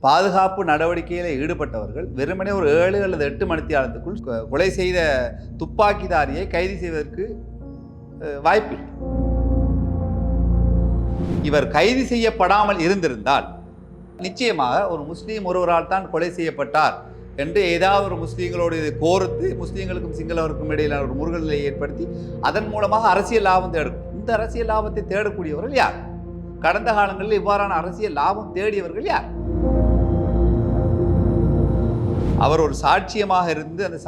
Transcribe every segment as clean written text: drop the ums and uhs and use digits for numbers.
பாதுகாப்பு நடவடிக்கையில் ஈடுபட்டவர்கள் வெறுமனே ஒரு 7 அல்லது 8 மணித்தியாலத்துக்குள் கொலை செய்த துப்பாக்கிதாரியை கைது செய்வதற்கு வாய்ப்பில்லை. இவர் கைது செய்யப்படாமல் இருந்திருந்தால் நிச்சயமாக ஒரு முஸ்லீம் ஒருவரால் தான் கொலை செய்யப்பட்டார் என்று ஏதாவது ஒரு முஸ்லீம்களோடு இதை கோர்த்து முஸ்லீம்களுக்கும் சிங்களவருக்கும் இடையிலான ஒரு முருகல் நிலையை ஏற்படுத்தி அதன் மூலமாக அரசியல் லாபம் தேடும். இந்த அரசியல் லாபத்தை தேடக்கூடியவர்கள் யார்? கடந்த காலங்களில் இவ்வாறான அரசியல் லாபம் தேடியவர்கள் யார்? அவர் ஒரு சாட்சியமாக இருந்து அந்த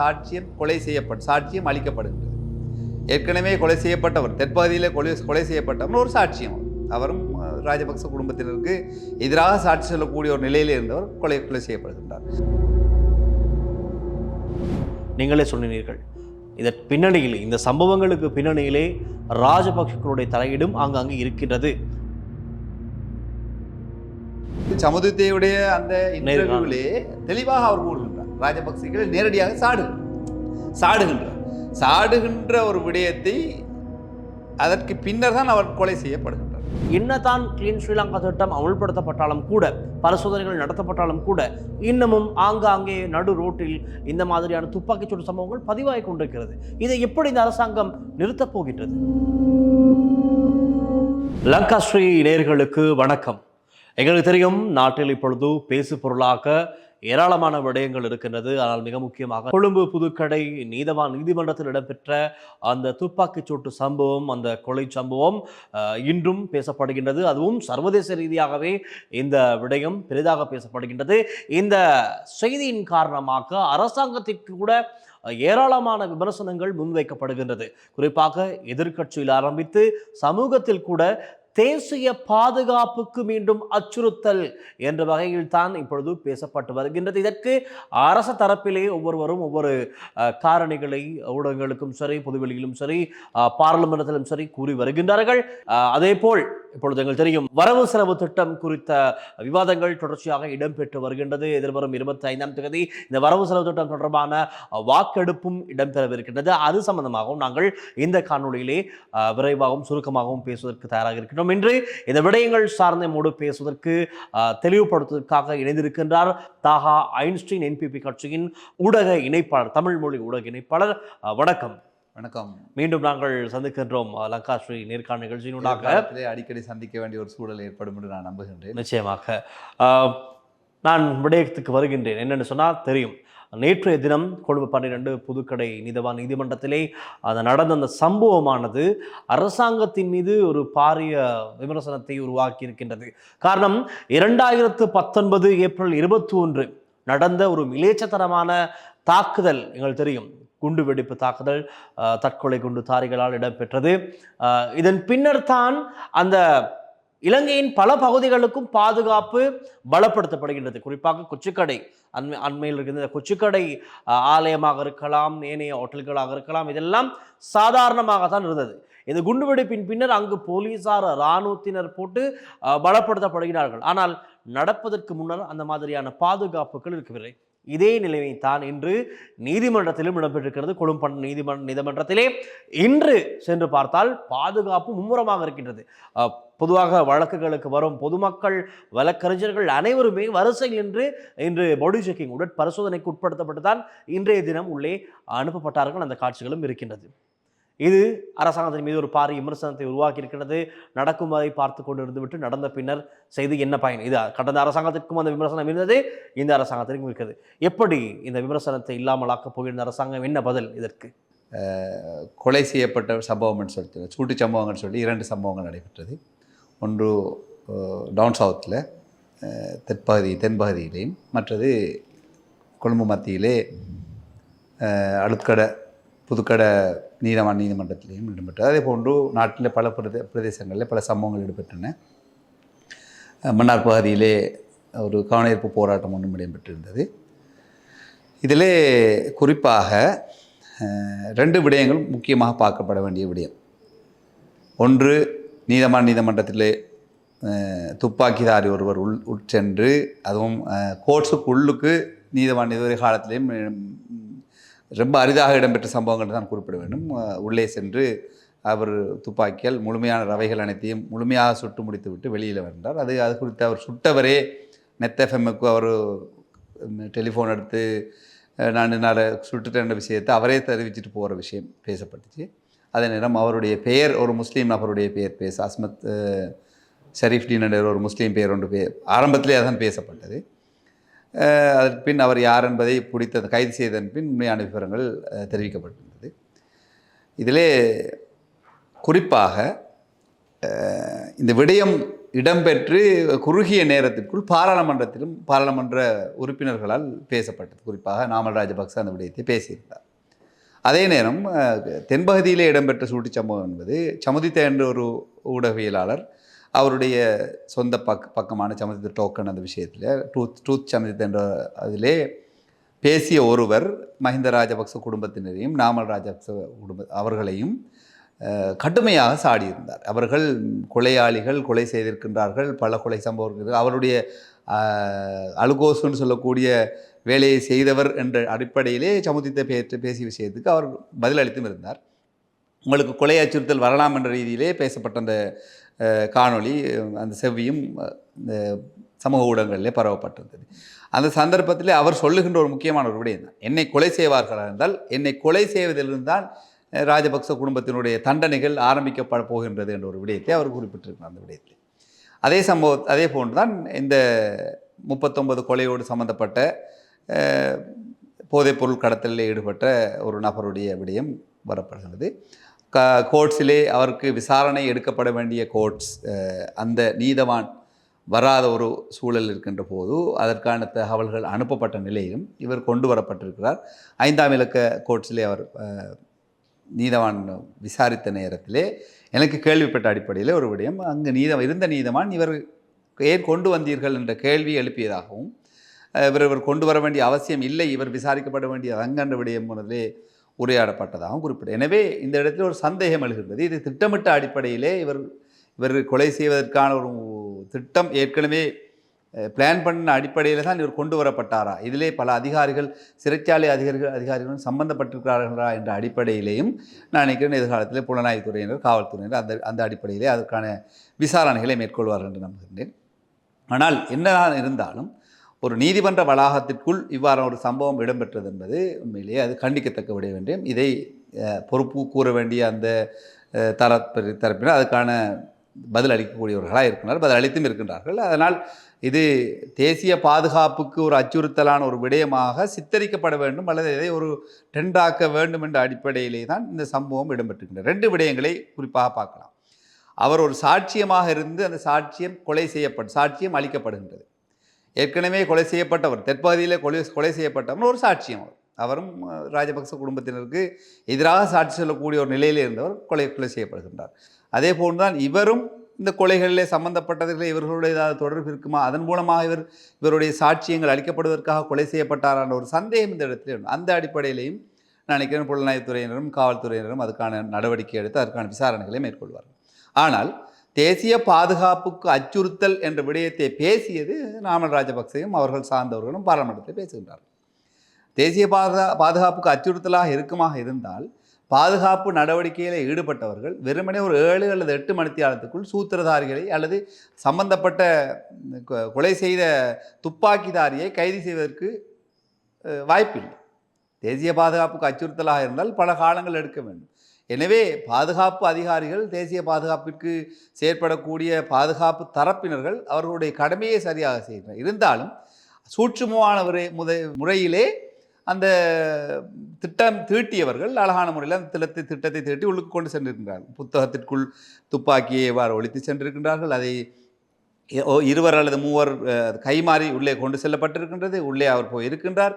சாட்சியம் அளிக்கப்படுகின்றது. ஏற்கனவே கொலை செய்யப்பட்டவர், தெற்பகுதியில் கொலை செய்யப்பட்டவர் ஒரு சாட்சியம். அவரும் ராஜபக்ச குடும்பத்தினருக்கு எதிராக சாட்சி சொல்லக்கூடிய ஒரு நிலையில் இருந்தவர் கொலை செய்யப்படுகின்றார். நீங்களே சொன்னீர்கள், இதன் பின்னணியில், இந்த சம்பவங்களுக்கு பின்னணியிலே ராஜபக்சர்களுடைய தலையீடும் ஆங்காங்கே இருக்கின்றது. சமுதாயத்தையுடைய அந்த இன்டர்வியூவிலே தெளிவாக அவர் கூறுகின்றார், ராஜபக்சேகளை நேரடியாக சாடுகின்ற ஒரு விடயத்தை அதற்கு பின்னர் தான் அவர் கொலை செய்யப்படுகின்றார். என்னதான் கிளீன் ஸ்ரீலங்கா திட்டம் அமுல்படுத்தப்பட்டாலும் கூட, பரிசோதனைகள் நடத்தப்பட்டாலும் கூட, இன்னமும் ஆங்காங்கே நடு ரோட்டில் இந்த மாதிரியான துப்பாக்கிச்சூடு சம்பவங்கள் பதிவாகி கொண்டிருக்கிறது. இதை எப்படி இந்த அரசாங்கம் நிறுத்தப் போகின்றது? லங்காஸ்ரீ நேயர்களுக்கு வணக்கம். எங்களுக்கு தெரியும், நாட்டில் இப்பொழுது பேசு பொருளாக ஏராளமான விடயங்கள் இருக்கின்றது. ஆனால் மிக முக்கியமாக கொழும்பு புதுக்கடை நீதவான் நீதிமன்றத்தில் இடம்பெற்ற அந்த துப்பாக்கிச்சூட்டு சம்பவம், அந்த கொலை சம்பவம் இன்றும் பேசப்படுகின்றது. அதுவும் சர்வதேச ரீதியாகவே இந்த விடயம் பெரிதாக பேசப்படுகின்றது. இந்த செய்தியின் காரணமாக அரசாங்கத்திற்கு கூட ஏராளமான விமர்சனங்கள் முன்வைக்கப்படுகின்றது. குறிப்பாக எதிர்க்கட்சியில் ஆரம்பித்து சமூகத்தில் கூட தேசிய பாதுகாப்புக்கு மீண்டும் அச்சுறுத்தல் என்ற வகையில் தான் இப்பொழுது பேசப்பட்டு வருகின்றது. இதற்கு அரசு தரப்பிலே ஒவ்வொருவரும் ஒவ்வொரு காரணிகளை ஊடகங்களுக்கும் சரி, பொதுவெளியிலும் சரி, பாராளுமன்றத்திலும் சரி கூறி வருகின்றார்கள். அதே போல் இப்பொழுது எங்களுக்கு தெரியும், வரவு செலவு திட்டம் குறித்த விவாதங்கள் தொடர்ச்சியாக இடம்பெற்று வருகின்றது. எதிர்வரும் 25ஆம் தேதி இந்த வரவு செலவு திட்டம் தொடர்பான வாக்கெடுப்பும் இடம்பெறவிருக்கின்றது. அது சம்பந்தமாகவும் நாங்கள் இந்த காணொலியிலே விரைவாகவும் சுருக்கமாகவும் பேசுவதற்கு தயாராக இருக்கின்றோம். இன்று இந்த விடயங்கள் சார்ந்த மூடு பேசுவதற்கு தெளிவுபடுத்துவதற்காக இணைந்திருக்கின்றார் தாஹா ஐன்ஸ்டீன் NPP கட்சியின் ஊடக இணைப்பாளர், தமிழ் மொழி ஊடக இணைப்பாளர். வணக்கம். வணக்கம். மீண்டும் நாங்கள் சந்திக்கின்றோம் லங்காஸ்ரீ நேர்காணல் நிகழ்ச்சியினூடாக. அடிக்கடி சந்திக்க வேண்டிய ஒரு சூழல் ஏற்படும் என்று நான் நம்புகின்றேன். நிச்சயமாக நான் விடயத்துக்கு வருகின்றேன். என்னென்னு சொன்னால் தெரியும், நேற்றைய தினம் கொழும்பு 12 புதுக்கடை நீதவான் நீதிமன்றத்திலே அது நடந்த அந்த சம்பவமானது அரசாங்கத்தின் மீது ஒரு பாரிய விமர்சனத்தை உருவாக்கி இருக்கின்றது. காரணம், 2019 ஏப்ரல் 21 நடந்த ஒரு மிலேச்சத்தனமான தாக்குதல். எங்களுக்கு தெரியும், குண்டு வெடிப்பு தாக்குதல் தற்கொலை குண்டுதாரிகளால் இடம்பெற்றது. இதன் பின்னர் தான் அந்த இலங்கையின் பல பகுதிகளுக்கும் பாதுகாப்பு பலப்படுத்தப்படுகின்றது. குறிப்பாக கொச்சிக்கடை அண்மையில் இருக்கின்ற கொச்சிக்கடை ஆலயமாக இருக்கலாம், ஏனைய ஹோட்டல்களாக இருக்கலாம், இதெல்லாம் சாதாரணமாகத்தான் இருந்தது. இந்த குண்டுவெடிப்பின் பின்னர் அங்கு போலீசார் இராணுவத்தினர் போட்டு பலப்படுத்தப்படுகிறார்கள். ஆனால் நடப்பதற்கு முன்னர் அந்த மாதிரியான பாதுகாப்புகள் இருக்கவில்லை. இதே நிலைமை தான் இன்று நீதிமன்றத்திலும் இடம்பெற்றிருக்கிறது. கொழும்பு நீதிமன்றத்திலே இன்று சென்று பார்த்தால் பாதுகாப்பு மும்முரமாக இருக்கின்றது. பொதுவாக வழக்குகளுக்கு வரும் பொதுமக்கள், வழக்கறிஞர்கள் அனைவருமே வரிசையில் இன்று பாடி செக்கிங், உடற்பரிசோதனைக்கு உட்படுத்தப்பட்டு தான் இன்றைய தினம் உள்ளே அனுப்பப்பட்டார்கள். அந்த காட்சிகளும் இருக்கின்றது. இது அரசாங்கத்தின் மீது ஒரு பாரிய விமர்சனத்தை உருவாக்கி இருக்கிறது. நடக்கும் வரை பார்த்து கொண்டு இருந்துவிட்டு நடந்த பின்னர் செய்து என்ன பயன்? இது கடந்த அரசாங்கத்திற்கும் அந்த விமர்சனம் இருந்தது, இந்த அரசாங்கத்திற்கும் இருக்கிறது. எப்படி இந்த விமர்சனத்தை இல்லாமலாக்க போகிற அரசாங்கம்? என்ன பதில் இதற்கு? கொலை செய்யப்பட்ட சம்பவம்னு சொல்லிட்டு, சூட்டு சம்பவங்கள்னு சொல்லி 2 சம்பவங்கள் நடைபெற்றது. ஒன்று டவுன் சவுத்தில் தென்பகுதியிலேயும், மற்றது கொழும்பு மத்தியிலே அடுக்கடை புதுக்கடை நீதவான் நீதிமன்றத்திலையும் இடம்பெற்றது. அதே போன்று நாட்டில் பல பிரதேசங்களில் பல சம்பவங்கள் இடம்பெற்றன. மன்னார் பகுதியிலே ஒரு கவனஈர்ப்பு போராட்டம் ஒன்றும் இடம்பெற்றிருந்தது. இதிலே குறிப்பாக 2 விடயங்கள் முக்கியமாக பார்க்கப்பட வேண்டிய விடயம். ஒன்று, நீதவான் நீதிமன்றத்திலே துப்பாக்கிதாரி ஒருவர் உட்சென்று, அதுவும் கோர்ட்ஸுக்கு உள்ளுக்கு நீதவான் இதுவரை காலத்திலேயும் ரொம்ப அரிதாக இடம்பெற்ற சம்பவங்கள் தான் குறிப்பிட வேண்டும். உள்ளே சென்று அவர் துப்பாக்கியால் முழுமையான ரவைகள் அனைத்தையும் முழுமையாக சுட்டு முடித்து விட்டு வெளியில் வந்தார். அது குறித்து அவர் சுட்டவரே நெத்தெஃப்எம்முக்கு அவர் டெலிஃபோன் எடுத்து நான் சுட்டுட்டேன்ற விஷயத்தை அவரே தெரிவிச்சுட்டு போகிற விஷயம் பேசப்பட்டுச்சு. அதே நேரம் அவருடைய பெயர் ஒரு முஸ்லீம் நபருடைய பெயர் அஸ்மத் ஷரீஃப்டீன் என்ற ஒரு முஸ்லீம் பெயர் ஒன்று ஆரம்பத்திலே அதான் பேசப்பட்டது. அதற்கு பின் அவர் யார் என்பதை கைது செய்ததன் பின் உண்மையான விவரங்கள் தெரிவிக்கப்பட்டிருந்தது. இதிலே குறிப்பாக இந்த விடயம் இடம்பெற்று குறுகிய நேரத்திற்குள் பாராளுமன்றத்திலும் பாராளுமன்ற உறுப்பினர்களால் பேசப்பட்டது. குறிப்பாக நாமல் ராஜபக்ச அந்த விடயத்தை பேசியிருந்தார். அதே நேரம் தென்பகுதியிலே இடம்பெற்ற சூட்டுச் சம்பவம் என்பது சமுதித்த என்ற ஒரு ஊடகவியலாளர் அவருடைய சொந்த பக்கமான சமுதித்த டோக்கன் அந்த விஷயத்தில் ட்ரூத் சமுதித்த என்ற அதிலே பேசிய ஒருவர் மஹிந்த ராஜபக்ச குடும்பத்தினரையும் நாமல் ராஜபக்ச அவர்களையும் கடுமையாக சாடியிருந்தார். அவர்கள் கொலையாளிகள், கொலை செய்திருக்கின்றார்கள், பல கொலை சம்பவங்கள், அவருடைய அலுகோசுன்னு சொல்லக்கூடிய வேலையை செய்தவர் என்ற அடிப்படையிலே சமுதித்த பேசிய விஷயத்துக்கு அவர் பதிலளித்தும் இருந்தார். உங்களுக்கு கொலை அச்சுறுத்தல் வரலாம் என்ற ரீதியிலே பேசப்பட்ட அந்த காணொளி அந்த செவ்வியும் இந்த சமூக ஊடகங்களிலே பரவப்பட்டிருந்தது. அந்த சந்தர்ப்பத்திலே அவர் சொல்லுகின்ற ஒரு முக்கியமான ஒரு விடயம் தான், என்னை கொலை செய்வார்கள் என்றால் என்னை கொலை செய்வதிலிருந்தான் ராஜபக்ச குடும்பத்தினுடைய தண்டனைகள் ஆரம்பிக்கப்பட போகின்றது என்ற ஒரு விடயத்தை அவர் குறிப்பிட்டிருக்கிறார். அந்த விடயத்தில் அதே போன்று தான் இந்த 39 கொலையோடு சம்பந்தப்பட்ட போதைப்பொருள் கடத்தலில் ஈடுபட்ட ஒரு நபருடைய விடயம் வரப்படுகிறது. கோர்ட்ஸிலே அவருக்கு விசாரணை எடுக்கப்பட வேண்டிய கோர்ட்ஸ் அந்த நீதவான் வராத ஒரு சூழல் இருக்கின்ற போது அதற்கான தகவல்கள் அனுப்பப்பட்ட நிலையிலும் இவர் கொண்டு வரப்பட்டிருக்கிறார். 5ஆம் இலக்க கோர்ட்ஸிலே அவர் நீதவான் விசாரித்த நேரத்திலே எனக்கு கேள்விப்பட்ட அடிப்படையில் ஒரு விடயம், அங்கு இருந்த நீதவான் இவர் ஏன் கொண்டு வந்தீர்கள் என்ற கேள்வி எழுப்பியதாகவும் இவர் கொண்டு வர வேண்டிய அவசியம் இல்லை, இவர் விசாரிக்கப்பட வேண்டிய அங்கன்ற விடயம் போனதிலே உரையாடப்பட்டதாகவும் குறிப்பிட்ட. எனவே இந்த இடத்தில் ஒரு சந்தேகம் எழுகின்றது, இது திட்டமிட்ட அடிப்படையிலே இவர் கொலை செய்வதற்கான ஒரு திட்டம் ஏற்கனவே பிளான் பண்ண அடிப்படையில் தான் இவர் கொண்டு வரப்பட்டாரா, இதிலே பல அதிகாரிகள் சிறைச்சாலை அதிகாரிகளும் சம்பந்தப்பட்டிருக்கிறார்களா என்ற அடிப்படையிலேயும் நான் நினைக்கிறேன் எதிர்காலத்தில் புலனாய்வுத்துறையினர், காவல்துறையினர் அந்த அடிப்படையிலே அதற்கான விசாரணைகளை மேற்கொள்வார்கள் என்று நம்புகின்றேன். ஆனால் என்னதான் இருந்தாலும் ஒரு நீதிமன்ற வளாகத்திற்குள் இவ்வாறான ஒரு சம்பவம் இடம்பெற்றது என்பது உண்மையிலேயே அது கண்டிக்கத்தக்க விட வேண்டும். இதை பொறுப்பு கூற வேண்டிய அந்த தரப்பினர் அதுக்கான பதில் அளிக்கக்கூடியவர்களாக இருக்கின்றனர், பதில் அளித்தும் இருக்கின்றார்கள். அதனால் இது தேசிய பாதுகாப்புக்கு ஒரு அச்சுறுத்தலான ஒரு விடயமாக சித்தரிக்கப்பட வேண்டும் அல்லது இதை ஒரு ட்ரெண்டாக்க வேண்டும் என்ற அடிப்படையிலே தான் இந்த சம்பவம் இடம்பெற்றிருக்கின்றன. 2 விடயங்களை குறிப்பாக பார்க்கலாம். அவர் ஒரு சாட்சியமாக இருந்து அந்த சாட்சியம் அளிக்கப்படுகின்றது. ஏற்கனவே கொலை செய்யப்பட்டவர், தெற்பகுதியில் கொலை செய்யப்பட்டவர் ஒரு சாட்சியம். அவரும் ராஜபக்ச குடும்பத்தினருக்கு எதிராக சாட்சி சொல்லக்கூடிய ஒரு நிலையில் இருந்தவர் கொலை செய்யப்படுகின்றார். அதே போன்றுதான் இவரும் இந்த கொலைகளிலே சம்பந்தப்பட்டவர்களை இவர்களுடைய ஏதாவது தொடர்பு இருக்குமா, அதன் மூலமாக இவருடைய சாட்சியங்கள் அளிக்கப்படுவதற்காக கொலை செய்யப்பட்டாரான ஒரு சந்தேகம் இந்த இடத்தில். அந்த அடிப்படையிலையும் நான் நினைக்கிறேன் புலனாய்வுத்துறையினரும் காவல்துறையினரும் அதுக்கான நடவடிக்கை எடுத்து அதற்கான விசாரணைகளை மேற்கொள்வார்கள். ஆனால் தேசிய பாதுகாப்புக்கு அச்சுறுத்தல் என்ற விடயத்தை பேசியது நாமல் ராஜபக்சையும் அவர்கள் சார்ந்தவர்களும் பாராளுமன்றத்தில் பேசுகின்றார்கள். தேசிய பாதுகாப்புக்கு அச்சுறுத்தலாக இருக்குமாக இருந்தால் பாதுகாப்பு நடவடிக்கையில் ஈடுபட்டவர்கள் வெறுமனே ஒரு 7 அல்லது 8 மணித்தியாலத்துக்குள் சூத்திரதாரிகளை அல்லது சம்பந்தப்பட்ட கொலை செய்த துப்பாக்கிதாரியை கைது செய்வதற்கு வாய்ப்பில்லை. தேசிய பாதுகாப்புக்கு அச்சுறுத்தலாக இருந்தால் பல காலங்கள் எடுக்க வேண்டும். எனவே பாதுகாப்பு அதிகாரிகள், தேசிய பாதுகாப்பிற்கு செயற்படக்கூடிய பாதுகாப்பு தரப்பினர்கள் அவர்களுடைய கடமையை சரியாக செய்கின்றனர். இருந்தாலும் சூட்சுமமான முறையிலே அந்த திட்டம் தீட்டியவர்கள் அழகான முறையில் அந்த திட்டத்தை தீட்டி உள்ளுக்கு கொண்டு சென்றிருக்கின்றார்கள். புத்தகத்திற்குள் துப்பாக்கியை எவ்வாறு ஒழித்து சென்றிருக்கின்றார்கள், அதை 2 அல்லது 3 கைமாறி உள்ளே கொண்டு செல்லப்பட்டிருக்கின்றது. உள்ளே அவர் போய் இருக்கின்றார்.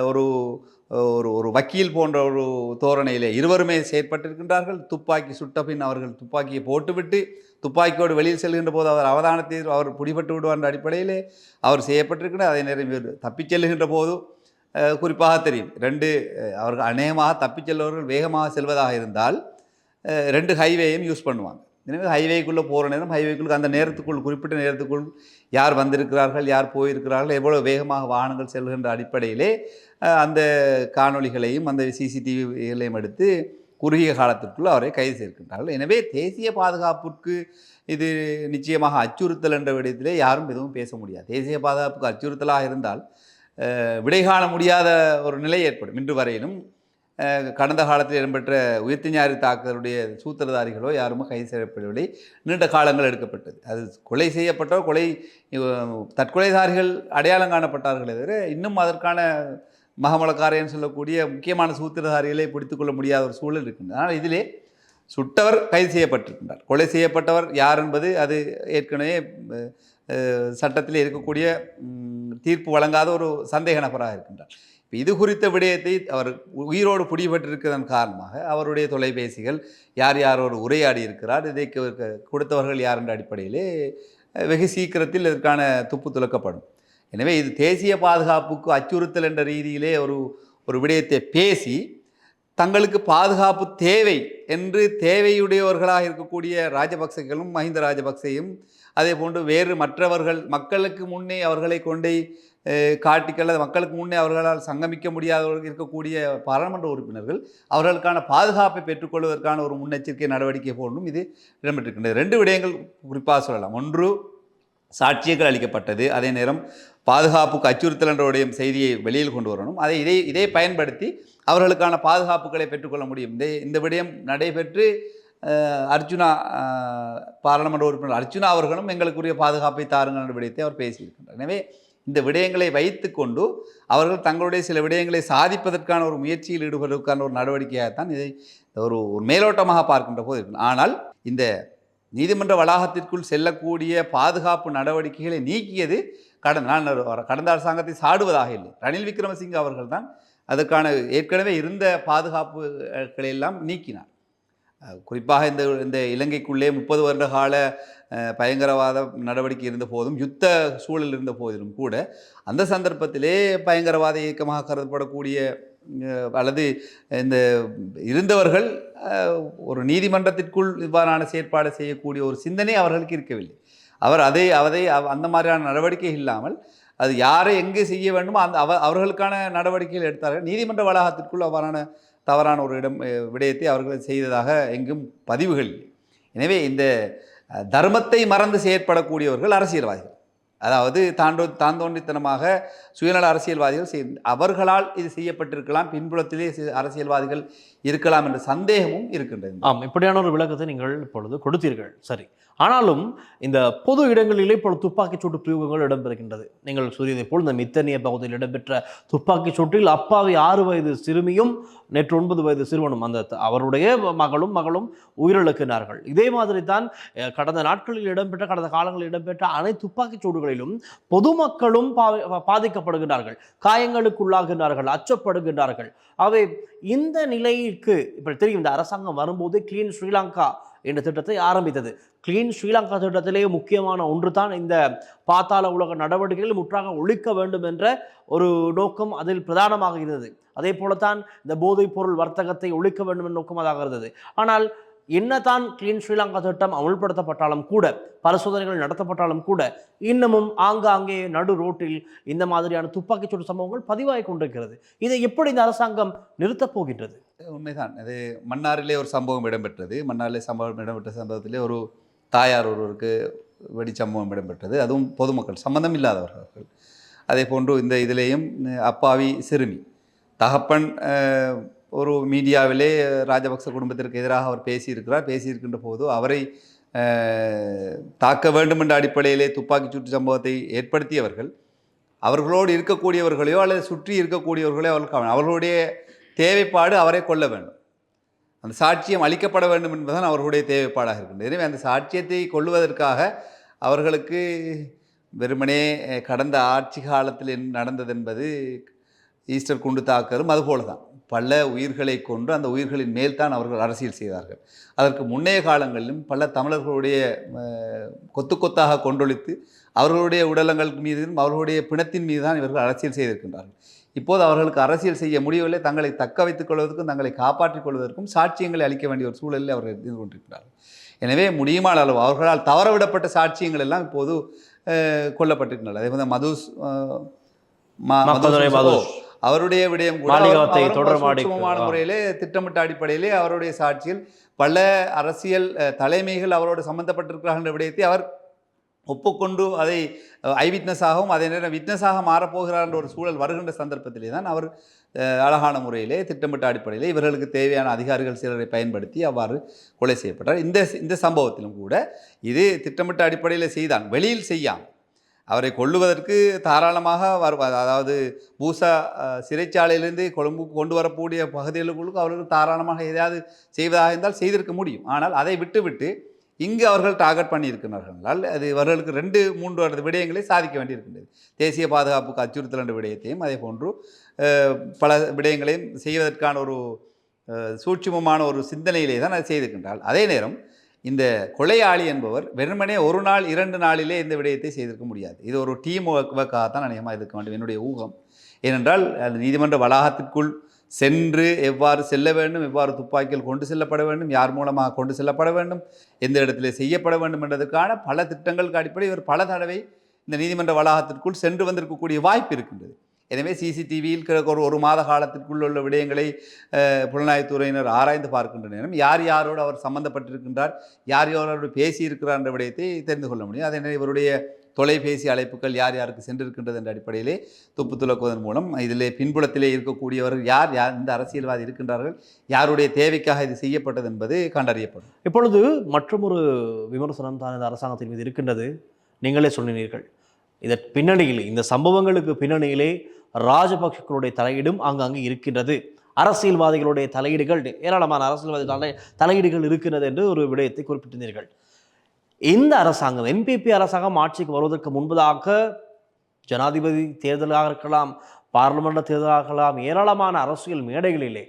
ஒரு ஒரு வக்கீல் போன்ற ஒரு தோரணையிலே இருவருமே செயற்பட்டிருக்கின்றார்கள். துப்பாக்கி சுட்ட பின் அவர்கள் துப்பாக்கியை போட்டுவிட்டு துப்பாக்கியோடு வெளியில் செல்கின்ற போது அவர் பிடிபட்டு விடுவார் என்ற அடிப்படையிலே அவர் செய்யப்பட்டிருக்கின்றார். அதே நேரம் இவர் தப்பிச் செல்லுகின்ற போது குறிப்பாக தெரியும், அவர்கள் அநேகமாக தப்பிச் செல்பவர்கள் வேகமாக செல்வதாக இருந்தால் 2 ஹைவேயும் யூஸ் பண்ணுவாங்க. எனவே ஹைவேக்குள்ளே போகிற நேரம் ஹைவேக்குள்ளே அந்த நேரத்துக்குள் குறிப்பிட்ட நேரத்துக்குள் யார் வந்திருக்கிறார்கள், யார் போயிருக்கிறார்கள், எவ்வளோ வேகமாக வாகனங்கள் செல்கின்ற அடிப்படையிலே அந்த காணொளிகளையும் அந்த சிசிடிவிகளையும் எடுத்து குறுகிய காலத்திற்குள் அவரை கைது செய்திருக்கின்றார்கள். எனவே தேசிய பாதுகாப்புக்கு இது நிச்சயமாக அச்சுறுத்தல் என்ற விடயத்திலே யாரும் எதுவும் பேச முடியாது. தேசிய பாதுகாப்புக்கு அச்சுறுத்தலாக இருந்தால் விடை காண முடியாத ஒரு நிலை ஏற்படும். இன்று வரையிலும் கடந்த காலத்தில் இடம்பெற்ற உயிர்த்திஞாரி தாக்குதலுடைய சூத்திரதாரிகளோ யாருமே கைது செய்யப்படவில்லை. நீண்ட காலங்கள் எடுக்கப்பட்டது. அது கொலை செய்யப்பட்டோ தற்கொலைதாரிகள் அடையாளம் காணப்பட்டார்களே தவிர இன்னும் அதற்கான மகமலக்காரைன்னு சொல்லக்கூடிய முக்கியமான சூத்திரதாரிகளை பிடித்துக்கொள்ள முடியாத ஒரு சூழல் இருக்கின்றது. ஆனால் இதிலே சுட்டவர் கைது செய்யப்பட்டிருக்கின்றார். கொலை செய்யப்பட்டவர் யார் என்பது அது ஏற்கனவே சட்டத்தில் இருக்கக்கூடிய தீர்ப்பு வழங்காத ஒரு சந்தேக நபராக இருக்கின்றார். இது குறித்த விடயத்தை அவர் உயிரோடு பிடிபட்டிருக்கிறதன் காரணமாக அவருடைய தொலைபேசிகள் யார் யாரோடு உரையாடி இருக்கிறார், இதை கொடுத்தவர்கள் யார் என்ற அடிப்படையிலே வெகு சீக்கிரத்தில் இதற்கான துப்பு துலக்கப்படும். எனவே இது தேசிய பாதுகாப்புக்கு அச்சுறுத்தல் என்ற ரீதியிலே ஒரு விடயத்தை பேசி தங்களுக்கு பாதுகாப்பு தேவை என்று தேவையுடையவர்களாக இருக்கக்கூடிய ராஜபக்சேகளும் மஹிந்த ராஜபக்சேயும் அதே போன்று வேறு மற்றவர்கள் மக்களுக்கு முன்னே அவர்களை கொண்டே காட்டிக்கொள்ள மக்களுக்கு முன்னே அவர்களால் சங்கமிக்க முடியாதவர்கள் இருக்கக்கூடிய பாராளுமன்ற உறுப்பினர்கள் அவர்களுக்கான பாதுகாப்பை பெற்றுக்கொள்வதற்கான ஒரு முன்னெச்சரிக்கை நடவடிக்கை போன்றும் இது இடம்பெற்றிருக்கின்றது. 2 விடயங்கள் குறிப்பாக சொல்லலாம். ஒன்று, சாட்சியங்கள் அளிக்கப்பட்டது. அதே நேரம் பாதுகாப்புக்கு அச்சுறுத்தல் என்ற விடயம் செய்தியை வெளியில் கொண்டு வரணும். இதை பயன்படுத்தி அவர்களுக்கான பாதுகாப்புகளை பெற்றுக்கொள்ள முடியும். இந்த விடயம் நடைபெற்று அர்ஜுனா பாராளுமன்ற உறுப்பினர் அர்ஜுனா அவர்களும் எங்களுக்குரிய பாதுகாப்பை தாருங்கள் என்ற விடயத்தை அவர் பேசியிருக்கின்றார். எனவே இந்த விடயங்களை வைத்து கொண்டு அவர்கள் தங்களுடைய சில விடயங்களை சாதிப்பதற்கான ஒரு முயற்சியில் ஈடுபடுவதற்கான ஒரு நடவடிக்கையாகத்தான் இதை ஒரு மேலோட்டமாக பார்க்கின்ற போது இருக்கு. ஆனால் இந்த நீதிமன்ற வளாகத்திற்குள் செல்லக்கூடிய பாதுகாப்பு நடவடிக்கைகளை நீக்கியது கடந்த அரசாங்கத்தை சாடுவதாக இல்லை. ரணில் விக்ரமசிங்கே அவர்கள் தான் அதற்கான ஏற்கனவே இருந்த பாதுகாப்புகளை எல்லாம் நீக்கினார். குறிப்பாக இந்த இலங்கைக்குள்ளே 30 வருட கால பயங்கரவாத நடவடிக்கை இருந்த போதும், யுத்த சூழல் இருந்த போதிலும் கூட அந்த சந்தர்ப்பத்திலே பயங்கரவாத இயக்கமாக கருதப்படக்கூடிய அல்லது இந்த இருந்தவர்கள் ஒரு நீதிமன்றத்திற்குள் இவ்வாறான செயற்பாடு செய்யக்கூடிய ஒரு சிந்தனை அவர்களுக்கு இருக்கவில்லை. அவர் அதை அந்த மாதிரியான நடவடிக்கை இல்லாமல் அது யாரை எங்கே செய்ய வேண்டுமோ அவர்களுக்கான நடவடிக்கைகள் எடுத்தார்கள். நீதிமன்ற வளாகத்திற்குள் அவ்வாறான தவறான ஒரு விடயத்தை அவர்கள் செய்ததாக எங்கும் பதிவுகள் இல்லை. எனவே இந்த தர்மத்தை மறந்து செயற்படக்கூடியவர்கள் அரசியல்வாதிகள், அதாவது தாந்தோன்றித்தனமாக சுயநல அரசியல்வாதிகள் அவர்களால் இது செய்யப்பட்டிருக்கலாம், பின்புலத்திலே அரசியல்வாதிகள் இருக்கலாம் என்ற சந்தேகமும் இருக்கின்றது. இப்படியான ஒரு விளக்கத்தை நீங்கள் இப்பொழுது கொடுத்தீர்கள். சரி, ஆனாலும் இந்த பொது இடங்களிலே இப்பொழுது துப்பாக்கிச் சூட்டு பிரயோகங்கள் இடம்பெறுகின்றது. நீங்கள் கூறியதை போல் இந்த மித்தனிய பகுதியில் இடம்பெற்ற துப்பாக்கிச் சூட்டில் அப்பாவி 6 வயது சிறுமியும் நேற்று 9 வயது சிறுவனும் அவருடைய மகளும் உயிரிழக்கிறார்கள். இதே மாதிரி தான் கடந்த காலங்களில் இடம்பெற்ற அனைத்து துப்பாக்கிச் சூடுகளிலும் பொதுமக்களும் பாதிக்கப்படுகிறார்கள், காயங்களுக்குள்ளாகின்றார்கள், அச்சப்படுகின்றார்கள். அவை இந்த நிலைக்கு இப்ப தெரியும், இந்த அரசாங்கம் வரும்போது கிளீன் ஸ்ரீலங்கா என்ற திட்டத்தை ஆரம்பித்தது. கிளீன் ஸ்ரீலங்கா திட்டத்திலே முக்கியமான ஒன்று தான் இந்த பாத்தாள உலக நடவடிக்கைகள் முற்றாக ஒழிக்க வேண்டும் என்ற ஒரு நோக்கம் அதில் பிரதானமாக இருந்தது. அதே போலத்தான் இந்த போதைப் பொருள் வர்த்தகத்தை ஒழிக்க வேண்டும் என்ற நோக்கம் அதாக இருந்தது. ஆனால் என்னதான் கிளீன் ஸ்ரீலங்கா திட்டம் அமுல்படுத்தப்பட்டாலும் கூட, பரிசோதனைகள் நடத்தப்பட்டாலும் கூட, இன்னமும் ஆங்காங்கே நடு ரோட்டில் இந்த மாதிரியான துப்பாக்கிச்சூடு சம்பவங்கள் பதிவாகி கொண்டிருக்கிறது. இதை எப்படி இந்த அரசாங்கம் நிறுத்தப் போகின்றது? உண்மைதான். அது மன்னாரிலே ஒரு சம்பவம் இடம்பெற்றது. மன்னாரிலே இடம்பெற்ற சம்பவத்திலே ஒரு தாயார் ஒருவருக்கு வெடிச்சம்பவம் இடம்பெற்றது. அதுவும் பொதுமக்கள், சம்பந்தம் இல்லாதவர்கள். அதே போன்று இந்த இதிலேயும் அப்பாவி சிறுமி தகப்பன் ஒரு மீடியாவிலே ராஜபக்ச குடும்பத்திற்கு எதிராக அவர் பேசியிருக்கின்ற போது அவரை தாக்க வேண்டும் என்ற அடிப்படையிலே துப்பாக்கிச்சூட்டு சம்பவத்தை ஏற்படுத்தியவர்கள் அவர்களோடு இருக்கக்கூடியவர்களையோ அல்லது சுற்றி இருக்கக்கூடியவர்களையோ அவர்களுடைய தேவைப்பாடு அவரை கொல்ல வேண்டும், அந்த சாட்சியம் அளிக்கப்பட வேண்டும் என்பதுதான் அவர்களுடைய தேவைப்பாடாக இருக்கின்றது. எனவே அந்த சாட்சியத்தை கொள்வதற்காக அவர்களுக்கு வெறுமனே கடந்த ஆட்சி காலத்தில் நடந்தது என்பது ஈஸ்டர் குண்டு தாக்கலும் அதுபோல தான் பல உயிர்களை கொண்டு அந்த உயிர்களின் மேல்தான் அவர்கள் அரசியல் செய்தார்கள். அதற்கு முன்னைய காலங்களிலும் பல தமிழர்களுடைய கொத்து கொத்தாக கொண்டொழித்து அவர்களுடைய உடலங்கள் மீதும் அவர்களுடைய பிணத்தின் மீது தான் இவர்கள் அரசியல் செய்திருக்கின்றார்கள். இப்போது அவர்களுக்கு அரசியல் செய்ய முடியவில்லை. தங்களை தக்க வைத்துக் கொள்வதற்கும் தங்களை காப்பாற்றிக் கொள்வதற்கும் சாட்சியங்களை அளிக்க வேண்டிய ஒரு சூழலில் அவர்கள் இருந்து கொண்டிருக்கிறார்கள். எனவே முடியுமான அளவு அவர்களால் தவறவிடப்பட்ட சாட்சியங்கள் எல்லாம் இப்போது கொல்லப்பட்டிருக்கின்றன. அதே போல அவருடைய விடயம் கூட மாளிகாவத்தை அவரும் தொடர்மாடிக்கு, சூட்சுமமான முறையிலே திட்டமிட்ட அடிப்படையிலே அவருடைய சாட்சியில் பல அரசியல் தலைமைகள் அவரோடு சம்பந்தப்பட்டிருக்கிறார்கள் என்ற விடயத்தை அவர் ஒப்புக்கொண்டு அதை ஐவிட்னஸாகவும் அதே நேரம் விட்னஸாக மாறப்போகிறார் என்ற ஒரு சூழல் வருகின்ற சந்தர்ப்பத்திலே தான் அவர் அழகான முறையிலே திட்டமிட்ட அடிப்படையிலே இவர்களுக்கு தேவையான அதிகாரிகள் சிலரை பயன்படுத்தி அவ்வாறு கொலை செய்யப்பட்டார். இந்த சம்பவத்திலும் கூட இது திட்டமிட்ட அடிப்படையில் செய்தான், வெளியில் செய்யாமல் அவரை கொல்லுவதற்கு தாராளமாக வருவார். அதாவது பூசா சிறைச்சாலையிலிருந்து கொழும்புக்கு கொண்டு வரக்கூடிய பகுதிகளுக்கு அவர்கள் தாராளமாக எதையாவது செய்வதாக இருந்தால் செய்திருக்க முடியும். ஆனால் அதை விட்டுவிட்டு இங்கு அவர்கள் டார்கெட் பண்ணியிருக்கிறார்கள். அது இவர்களுக்கு 2-3 விடயங்களை சாதிக்க வேண்டியிருக்கின்றது. தேசிய பாதுகாப்புக்கு அச்சுறுத்தல் என்ற விடயத்தையும் அதே போன்று பல விடயங்களையும் செய்வதற்கான ஒரு சூட்சுமமான ஒரு சிந்தனையிலே தான் அதை செய்திருக்கின்றார். அதே நேரம் இந்த கொலையாளி என்பவர் வெறுமனே 1 நாள் 2 நாளிலே இந்த விடயத்தை செய்திருக்க முடியாது. இது ஒரு டீம் ஒர்க்காகத்தான் அநேகமாக இருக்க வேண்டும் என்னுடைய ஊகம். ஏனென்றால் அந்த நீதிமன்ற வளாகத்திற்குள் சென்று எவ்வாறு செல்ல வேண்டும், எவ்வாறு துப்பாக்கிகள் கொண்டு செல்லப்பட வேண்டும், யார் மூலமாக கொண்டு செல்லப்பட வேண்டும், எந்த இடத்துல செய்யப்பட வேண்டும் என்பதற்கான பல திட்டங்களுக்கு அடிப்படை இவர் பல தடவை இந்த நீதிமன்ற வளாகத்திற்குள் சென்று வந்திருக்கக்கூடிய வாய்ப்பு இருக்கின்றது. எனவே சிசிடிவியில் ஒரு மாத காலத்திற்குள் உள்ள விடயங்களை புலனாய்வுத்துறையினர் ஆராய்ந்து பார்க்கின்ற நேரம் யார் யாரோடு அவர் சம்பந்தப்பட்டிருக்கின்றார், யார் யாரோடு பேசியிருக்கிறார் என்ற விடயத்தை தெரிந்து கொள்ள முடியும். அதே நேரம் இவருடைய தொலைபேசி அழைப்புகள் யார் யாருக்கு சென்றிருக்கின்றது என்ற அடிப்படையிலே துப்பு துலக்குவதன் மூலம் இதிலே பின்புலத்திலே இருக்கக்கூடியவர்கள் யார் இந்த அரசியல்வாதி இருக்கின்றார்கள், யாருடைய தேவைக்காக இது செய்யப்பட்டது என்பது கண்டறியப்படும். இப்பொழுது மற்றொரு விமர்சனம் தான் இந்த அரசாங்கத்தின் மீது இருக்கின்றது. நீங்களே சொன்னீர்கள், இதற்கு பின்னணியில் இந்த சம்பவங்களுக்கு பின்னணியிலே ராஜபக்சர்களுடைய தலையீடும் அங்கங்கே இருக்கின்றது, அரசியல்வாதிகளுடைய தலையீடுகள், ஏராளமான அரசியல்வாதிகளுடைய தலையீடுகள் இருக்கின்றது என்று ஒரு விடயத்தை குறிப்பிட்டிருந்தீர்கள். இந்த அரசாங்கம் என்பிபி அரசாங்கம் ஆட்சிக்கு வருவதற்கு முன்பதாக ஜனாதிபதி தேர்தலாக இருக்கலாம், பாராளுமன்ற தேர்தலாக இருக்கலாம், ஏராளமான அரசியல் மேடைகளிலே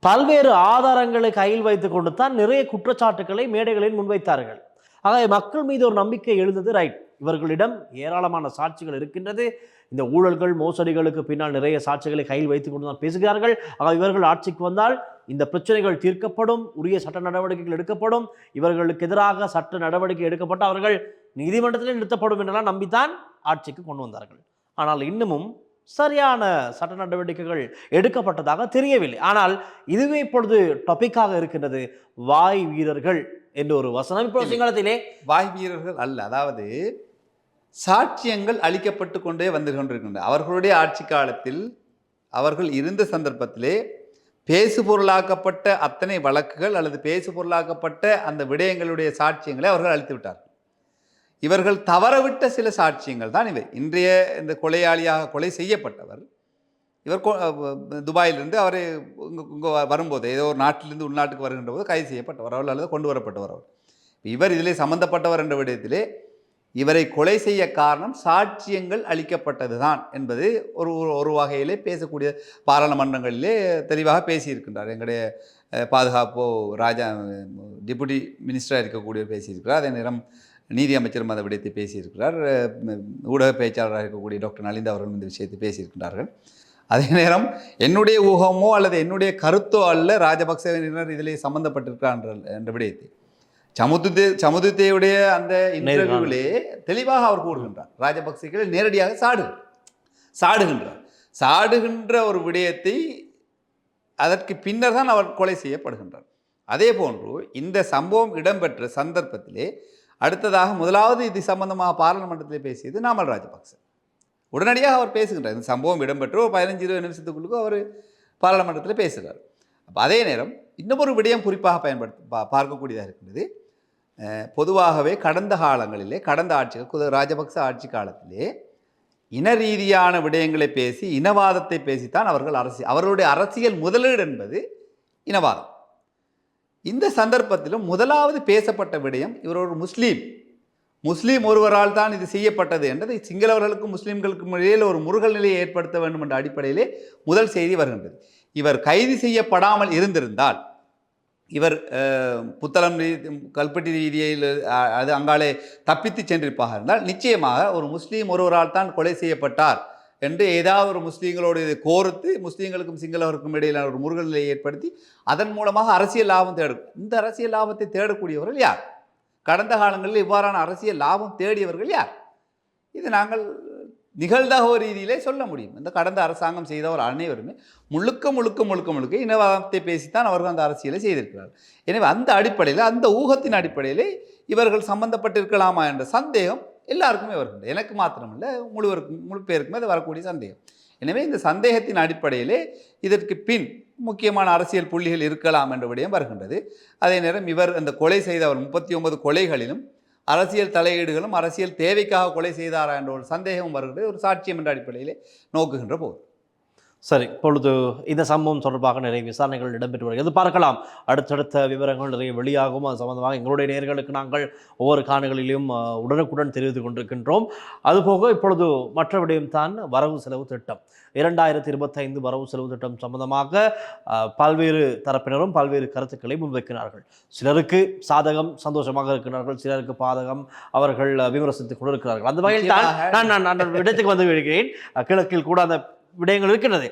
பல்வேறு ஆதாரங்களை கையில் வைத்துக் கொண்டு தான் நிறைய குற்றச்சாட்டுக்களை மேடைகளில் முன்வைத்தார்கள். ஆகவே மக்கள் மீது ஒரு நம்பிக்கை எழுந்தது. ரைட், இவர்களிடம் ஏராளமான சாட்சிகள் இருக்கின்றது, இந்த ஊழல்கள் மோசடிகளுக்கு பின்னால் நிறைய சாட்சிகளை கையில் வைத்துக் கொண்டு தான் பேசுகிறார்கள். ஆக இவர்கள் ஆட்சிக்கு வந்தால் இந்த பிரச்சனைகள் தீர்க்கப்படும், உரிய சட்ட நடவடிக்கைகள் எடுக்கப்படும், இவர்களுக்கு எதிராக சட்ட நடவடிக்கை எடுக்கப்பட்டு அவர்கள் நீதிமன்றத்திலே நிறுத்தப்படும் என்றெல்லாம் நம்பித்தான் ஆட்சிக்கு கொண்டு வந்தார்கள். ஆனால் இன்னமும் சரியான சட்ட நடவடிக்கைகள் எடுக்கப்பட்டதாக தெரியவில்லை. ஆனால் இதுவே இப்பொழுது டாபிக்காக இருக்கின்றது, வாய் வீரர்கள் என்ற ஒரு வசனம். இப்போ சிங்களத்திலே வாய் வீரர்கள் அல்ல, அதாவது சாட்சியங்கள் அளிக்கப்பட்டு கொண்டே வந்து கொண்டிருக்கின்றன. அவர்களுடைய ஆட்சி காலத்தில் அவர்கள் இருந்த சந்தர்ப்பத்திலே பேசு பொருளாக்கப்பட்ட அத்தனை வழக்குகள் அல்லது பேசு பொருளாக்கப்பட்ட அந்த விடயங்களுடைய சாட்சியங்களை அவர்கள் அளித்து விட்டார்கள். இவர்கள் தவறவிட்ட சில சாட்சியங்கள் தான் இவை. இன்றைய இந்த கொலையாளியாக கொலை செய்யப்பட்டவர் இவர் துபாயிலிருந்து அவர் இங்கே வரும்போது ஏதோ ஒரு நாட்டிலிருந்து உள்நாட்டுக்கு வருகின்ற போது கைது செய்யப்பட்டவர் அவர் அல்லது கொண்டு வரப்பட்டவர் அவர். இவர் இதிலே சம்பந்தப்பட்டவர் என்ற விடயத்திலே இவரை கொலை செய்ய காரணம் சாட்சியங்கள் அளிக்கப்பட்டது தான் என்பது ஒரு வகையிலே பேசக்கூடிய பாராளுமன்றங்களிலே தெளிவாக பேசியிருக்கின்றார். எங்களுடைய பாதுகாப்பு டிப்யூட்டி மினிஸ்டராக இருக்கக்கூடியவர் பேசியிருக்கிறார். அதே நேரம் நீதி அமைச்சரும் அந்த விடயத்தை பேசியிருக்கிறார். ஊடக பேச்சாளராக இருக்கக்கூடிய டாக்டர் நலிந்தா அவர்கள் இந்த விஷயத்தை பேசியிருக்கிறார்கள். அதே நேரம் என்னுடைய ஊகமோ அல்லது என்னுடைய கருத்தோ அல்ல ராஜபக்சவினர் இதிலே சம்பந்தப்பட்டிருக்கிறார் என்ற விடயத்தை சமுதித்தேவுடைய அந்த இன்டர்வியூவிலே தெளிவாக அவர் கூறுகின்றார். ராஜபக்சேகளை நேரடியாக சாடுகின்ற ஒரு விடயத்தை அதற்கு பின்னர் தான் அவர் கொலை செய்யப்படுகின்றார். அதே போன்று இந்த சம்பவம் இடம்பெற்ற சந்தர்ப்பத்திலே அடுத்ததாக முதலாவது இது சம்பந்தமாக பாராளுமன்றத்திலே பேசியது நாமல் ராஜபக்ச. உடனடியாக அவர் பேசுகின்றார். இந்த சம்பவம் இடம்பெற்று ஒரு 15-20 நிமிஷத்துக்குள்ளுக்கு அவர் பாராளுமன்றத்தில் பேசுகிறார். அப்போ அதே நேரம் இன்னொரு விடயம் குறிப்பாக பார்க்கக்கூடியதாக இருக்கின்றது. பொதுவாகவே கடந்த காலங்களிலே கடந்த ஆட்சிகள் ராஜபக்ச ஆட்சி காலத்திலே இன ரீதியான விடயங்களை பேசி இனவாதத்தை பேசித்தான் அவர்களுடைய அரசியல் முதலீடு என்பது இனவாதம். இந்த சந்தர்ப்பத்திலும் முதலாவது பேசப்பட்ட விடயம் இவர் ஒரு முஸ்லீம் ஒருவரால் தான் இது செய்யப்பட்டது என்றது சிங்களவர்களுக்கும் முஸ்லீம்களுக்கும் இடையில் ஒரு முருகல் நிலையை ஏற்படுத்த வேண்டும் என்ற அடிப்படையிலே முதல் செய்தி வருகின்றது. இவர் கைது செய்யப்படாமல் இருந்திருந்தால் இவர் புத்தளம் கல்பட்டி ரீதியில் அது அங்காலே தப்பித்து சென்றிருப்பாக இருந்தால் நிச்சயமாக ஒரு முஸ்லீம் ஒருவரால் தான் கொலை செய்யப்பட்டார் என்று ஏதாவது ஒரு முஸ்லீம்களோடு இதை கோர்த்து முஸ்லீம்களுக்கும் சிங்களவருக்கும் இடையிலான ஒரு முருகல் நிலையை ஏற்படுத்தி அதன் மூலமாக அரசியல் லாபம் தேடும். இந்த அரசியல் லாபத்தை தேடக்கூடியவர்கள் யார்? கடந்த காலங்களில் இவ்வாறான அரசியல் லாபம் தேடியவர்கள் யார்? இது நாங்கள் நிகழ்தகவு ரீதியிலே சொல்ல முடியும். இந்த கடந்த அரசாங்கம் செய்தவர் அனைவருமே முழுக்க இனவாதத்தை பேசித்தான் அவர்கள் அந்த அரசியலை செய்திருக்கிறார்கள். எனவே அந்த அடிப்படையில், அந்த ஊகத்தின் அடிப்படையிலே இவர்கள் சம்பந்தப்பட்டிருக்கலாமா என்ற சந்தேகம் எல்லாருக்குமே வருகின்றது. எனக்கு மாத்திரமில்லை, முழு பேருக்குமே அது வரக்கூடிய சந்தேகம். எனவே இந்த சந்தேகத்தின் அடிப்படையிலே இதற்கு பின் முக்கியமான அரசியல் புள்ளிகள் இருக்கலாம் என்ற விடயம் வருகின்றது. அதே நேரம் இவர் அந்த கொலை செய்தவர் 39 கொலைகளிலும் அரசியல் தலையீடுகளும் அரசியல் தேவைக்காக கொலை செய்தாரா என்ற ஒரு சந்தேகம் வருகிறது, ஒரு சாட்சியம் என்ற அடிப்படையிலே நோக்குகின்ற போது. சரி, இப்பொழுது இந்த சம்பவம் தொடர்பாக நிறைய விசாரணைகள் இடம்பெற்று வருகிறது. பார்க்கலாம், அடுத்தடுத்த விவரங்கள் நிறைய வெளியாகும். அது சம்பந்தமாக எங்களுடைய நேயர்களுக்கு நாங்கள் ஒவ்வொரு காணொளியிலும் உடனுக்குடன் தெரிவித்துக் கொண்டிருக்கின்றோம். அதுபோக இப்பொழுது மற்ற விடயம் தான் வரவு செலவு திட்டம். 2025 வரவு செலவு திட்டம் சம்பந்தமாக பல்வேறு தரப்பினரும் பல்வேறு கருத்துக்களை முன்வைக்கிறார்கள். சிலருக்கு சாதகம், சந்தோஷமாக இருக்கிறார்கள், சிலருக்கு பாதகம், அவர்கள் விமர்சித்துக் கொண்டிருக்கிறார்கள். அந்த வகையில் தான் நான் இடத்துக்கு வந்து விடுகிறேன். கிழக்கில் கூட அந்த விடயங்கள் இருக்கின்றது.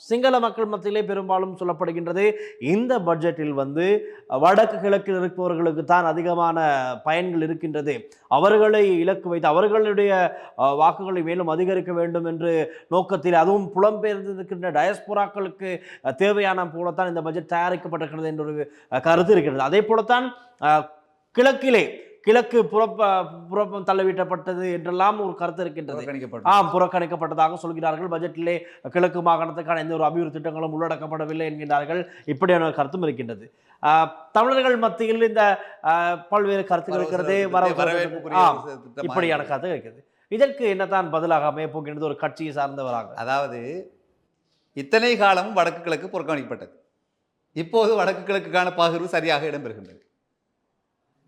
சிங்கள மக்கள் மத்தியிலே பெரும்பாலும் சொல்லப்படுகின்றது, இந்த பட்ஜெட்டில் வந்து வடக்கு கிழக்கில் இருப்பவர்களுக்கு தான் அதிகமான பயன்கள் இருக்கின்றது, அவர்களை இலக்கு வைத்து அவர்களுடைய வாக்குகளை மேலும் அதிகரிக்க வேண்டும் என்று நோக்கத்தில், அதுவும் புலம்பெயர்ந்திருக்கின்ற டயஸ்போராக்களுக்கு தேவையான போலத்தான் இந்த பட்ஜெட் தயாரிக்கப்பட்டிருக்கிறது என்ற ஒரு கருத்து இருக்கிறது. அதே போலத்தான் கிழக்கு புறப்பம் தள்ளவிட்டப்பட்டது என்றெல்லாம் ஒரு கருத்து இருக்கின்றது. புறக்கணிக்கப்பட்டதாக சொல்கிறார்கள். பட்ஜெட்டிலே கிழக்கு மாகாணத்துக்கான எந்த ஒரு அபிவிருத்தி திட்டங்களும் உள்ளடக்கப்படவில்லை என்கிறார்கள். இப்படியான கருத்தும் இருக்கின்றது. தமிழர்கள் மத்தியில் இந்த பல்வேறு கருத்துக்கள் இருக்கிறது, இப்படியான கருத்து இருக்கிறது. இதற்கு என்னதான் பதிலாக அமைய போகின்றது ஒரு கட்சியை சார்ந்தவராக? அதாவது இத்தனை காலமும் வடக்கு கிழக்கு புறக்கணிக்கப்பட்டது, இப்போது வடக்கு கிழக்குக்கான பகிர்வு சரியாக இடம்பெறுகின்றது.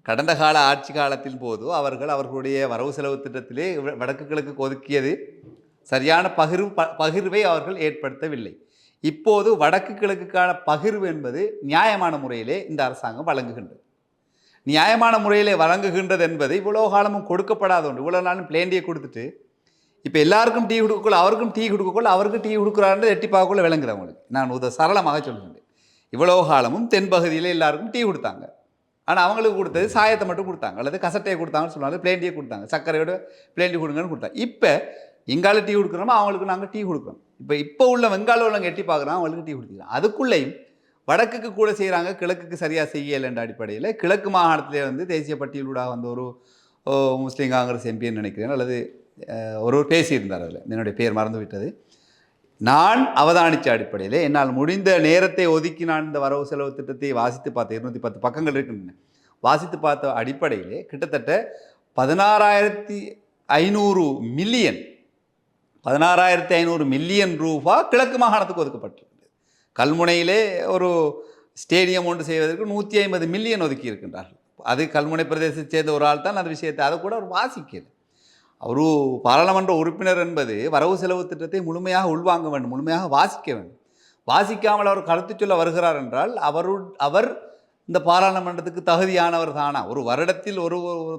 கடந்த கால ஆட்சி காலத்தின் போது அவர்களுடைய வரவு செலவு திட்டத்திலே வடக்கு கிழக்கு ஒதுக்கியது சரியான பகிர்வை அவர்கள் ஏற்படுத்தவில்லை. இப்போது வடக்கு கிழக்குக்கான பகிர்வு என்பது நியாயமான முறையிலே இந்த அரசாங்கம் வழங்குகின்றது. நியாயமான முறையிலே வழங்குகின்றது என்பது இவ்வளோ காலமும் கொடுக்கப்படாத ஒன்று. இவ்வளோ நாளும் பிளேண்டியை கொடுத்துட்டு இப்போ எல்லாருக்கும் டீ கொடுக்கக்குள்ள அவருக்கும் டீ கொடுக்கக்குள்ள அவருக்கு டீ கொடுக்குறாருன்னு எட்டி பார்க்கக்குள்ள விளங்குறவங்களுக்கு நான் சரளமாக சொல்லுகின்றேன். இவ்வளோ காலமும் தென்பகுதியில் எல்லாருக்கும் டீ கொடுத்தாங்க. ஆனால் அவங்களுக்கு கொடுத்தது சாயத்தை மட்டும் கொடுத்தாங்க, அல்லது கசட்டையை கொடுத்தாங்கன்னு சொன்னாலும் பிளேண்டியை கொடுத்தாங்க, சர்க்கரையோட பிளேண்டி கொடுங்கன்னு கொடுத்தாங்க. இப்போ எங்கால டீ கொடுக்குறோமோ அவங்களுக்கு நாங்கள் டீ கொடுக்குறோம். இப்போ உள்ள வெங்கால உள்ளவங்க எட்டி பார்க்குறோம், அவங்களுக்கு டீ கொடுத்துக்கிறோம். அதுக்குள்ளேயும் வடக்குக்கு கூட செய்கிறாங்க, கிழக்குக்கு சரியாக செய்யலை என்ற அடிப்படையில் கிழக்கு மாகாணத்திலே வந்து தேசிய பட்டியலூடாக வந்து ஒரு முஸ்லீம் காங்கிரஸ் எம்பின்னு நினைக்கிறேன், அல்லது ஒருவர் பேசியிருந்தார், அதில் என்னுடைய பேர் மறந்து விட்டது. நான் அவதானித்த அடிப்படையில் என்னால் முடிந்த நேரத்தை ஒதுக்கி நான் இந்த வரவு செலவு திட்டத்தை வாசித்து பார்த்தேன். 210 பக்கங்கள் இருக்கின்றன. வாசித்து பார்த்த அடிப்படையிலே கிட்டத்தட்ட 16,500 மில்லியன் ரூபா கிழக்கு மாகாணத்துக்கு ஒதுக்கப்பட்டிருக்கிறது. கல்முனையிலே ஒரு ஸ்டேடியம் ஒன்று செய்வதற்கு 150 மில்லியன் ஒதுக்கி இருக்கின்றார்கள். அது கல்முனை பிரதேசத்தை சேர்ந்த ஒரு ஆள் தான் அந்த விஷயத்தை, அதை கூட அவர் வாசிக்கலை. ஒரு பாராளுமன்ற உறுப்பினர் என்பது வரவு செலவு திட்டத்தை முழுமையாக உள்வாங்க வேண்டும், முழுமையாக வாசிக்க வேண்டும். வாசிக்காமல் அவர் கருத்து சொல்ல வருகிறார் என்றால் அவர் இந்த பாராளுமன்றத்துக்கு தகுதியானவர் தானா? ஒரு வருடத்தில் ஒரு